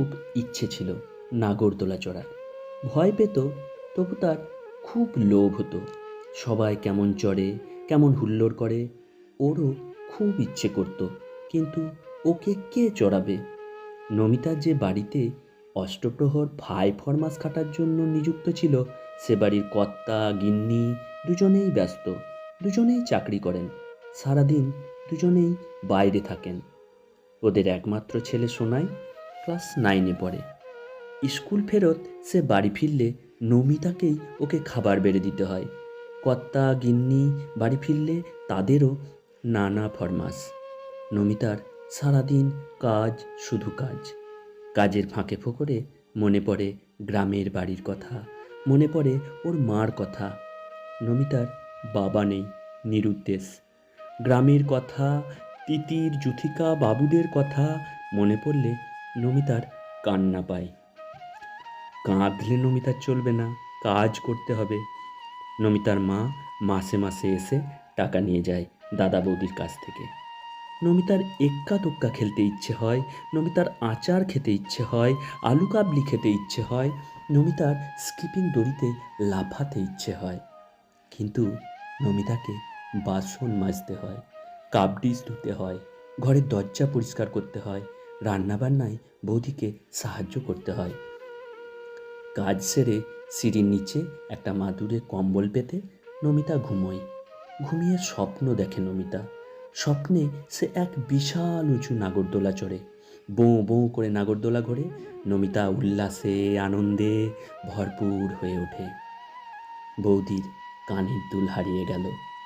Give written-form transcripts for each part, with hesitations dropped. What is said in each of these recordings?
খুব ইচ্ছে ছিল নাগরদোলা চড়ার। ভয় পেত, তবু তার খুব লোভ হতো। সবাই কেমন চড়ে, কেমন হুল্লোড় করে, ওরও খুব ইচ্ছে করত, কিন্তু ওকে কে চড়াবে? নমিতার যে বাড়িতে অষ্টপ্রহর ভাই ফরমাস খাটার জন্য নিযুক্ত ছিল, সে বাড়ির কর্তা গিন্নি দুজনেই ব্যস্ত, দুজনেই চাকরি করেন, সারাদিন দুজনেই বাইরে থাকেন। ওদের একমাত্র ছেলে সোনাই ক্লাস 9-এ পড়ে। স্কুল ফেরত সে বাড়ি ফিরলে নমিতাকেই ওকে খাবার বেড়ে দিতে হয়। কর্তা গিন্নি বাড়ি ফিরলে তাদেরও নানা ফরমাস। নমিতার সারাদিন কাজ, শুধু কাজ। কাজের ফাঁকে ফোকরে মনে পড়ে গ্রামের বাড়ির কথা, মনে পড়ে ওর মার কথা। নমিতার বাবা নেই, নিরুদ্দেশ। গ্রামের কথা, তিতির যুথিকা বাবুদের কথা মনে পড়লে নমিতার কান্না পায়। কাঁদলে নমিতার চলবে না, কাজ করতে হবে। নমিতার মা মাসে মাসে এসে টাকা নিয়ে যায় দাদা বৌদির কাছ থেকে। নমিতার এক্কা দোক্কা খেলতে ইচ্ছে হয়, নমিতার আচার খেতে ইচ্ছে হয়, আলু কাবলি খেতে ইচ্ছে হয়, নমিতার স্কিপিং দড়িতে লাফাতে ইচ্ছে হয়। কিন্তু নমিতাকে বাসন মাজতে হয়, কাপ ডিশ ধুতে হয়, ঘরের দরজা পরিষ্কার করতে হয়, রান্নাবান্নায় বৌদিকে সাহায্য করতে হয়। কাজ সেরে সিঁড়ির নিচে একটা মাদুরে কম্বল পেতে নমিতা ঘুমোয়। ঘুমিয়ে স্বপ্ন দেখে নমিতা। স্বপ্নে সে এক বিশাল উঁচু নাগরদোলা চড়ে, বোঁ বোঁ করে নাগরদোলা ঘোরে। নমিতা উল্লাসে আনন্দে ভরপুর হয়ে ওঠে। বৌদির কানের দুল হারিয়ে গেল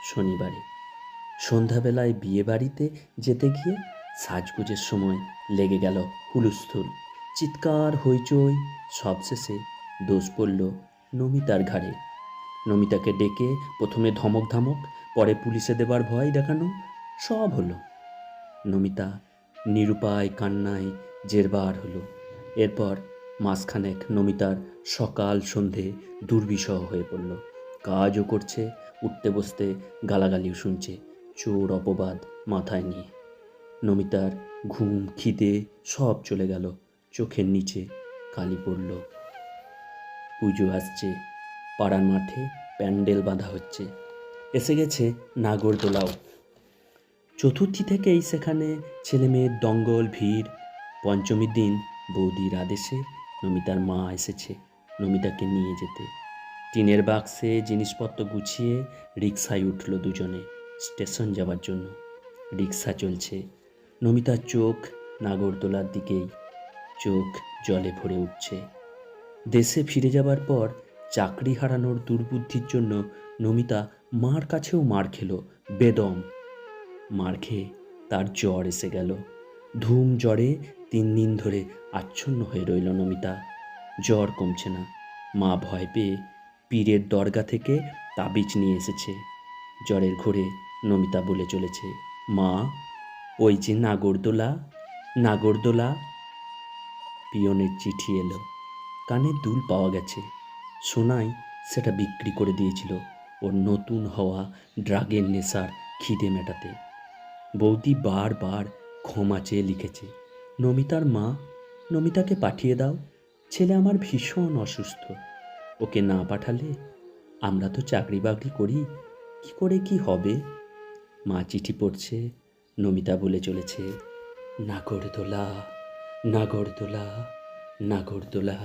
শনিবারে। সন্ধ্যাবেলায় বিয়ে বাড়িতে যেতে গিয়ে সাজগোজের সময় লেগে গেল হুলস্থুল, চিৎকার হইচই। সবশেষে দোষ পড়ল নমিতার ঘাড়ে। নমিতাকে ডেকে প্রথমে ধমক ধামক, পরে পুলিশে দেবার ভয় দেখানো, সব হলো। নমিতা নিরুপায় কান্নায় জেরবার হলো। এরপর মাসখানেক নমিতার সকাল সন্ধে দুর্বিষহ হয়ে পড়ল। কাজও করছে, উঠতে বসতে গালাগালিও শুনছে, চোর অপবাদ মাথায় নিয়ে। নমিতার ঘুম খিদে সব চলে গেল, চোখের নিচে কালি পড়ল। পুজো আসছে, পাড়ার মাঠে প্যান্ডেল বাঁধা হচ্ছে, এসে গেছে নাগরদোলাও। চতুর্থী থেকেই সেখানে ছেলেমেয়ের দঙ্গল ভিড়। পঞ্চমীর দিন বৌদির আদেশে নমিতার মা এসেছে নমিতাকে নিয়ে যেতে। টিনের বাক্সে জিনিসপত্র গুছিয়ে রিকশায় উঠল দুজনে স্টেশন যাওয়ার জন্য। রিকশা চলছে, নমিতার চোখ নাগরদোলার দিকেই, চোখ জলে ভরে উঠছে। দেশে ফিরে যাবার পর চাকরি হারানোর দুর্বুদ্ধির জন্য নমিতা মার কাছেও মার খেল বেদম। মার খেয়ে তার জ্বর এসে গেল। ধুম জ্বরে 3 দিন ধরে আচ্ছন্ন হয়ে রইল নমিতা। জ্বর কমছে না। মা ভয় পেয়ে পীরের দরগা থেকে তাবিজ নিয়ে এসেছে। জ্বরের ঘোরে নমিতা বলে চলেছে, মা ওই যে নাগরদোলা, নাগরদোলা। পিয়নের চিঠি এলো, কানের দুল পাওয়া গেছে। সোনাই সেটা বিক্রি করে দিয়েছিল ওর নতুন হওয়া ড্রাগের নেশার খিদে মেটাতে। বৌদি বারবার ক্ষমা চেয়ে লিখেছে, নমিতার মা, নমিতাকে পাঠিয়ে দাও, ছেলে আমার ভীষণ অসুস্থ। ওকে না পাঠালে আমরা তো চাকরি বাকরি করি, কি করে কি হবে? মা চিঠি পড়ছে, নমিতা বলে চলেছে, নাগরদোলা, নাগরদোলা, নাগরদোলা।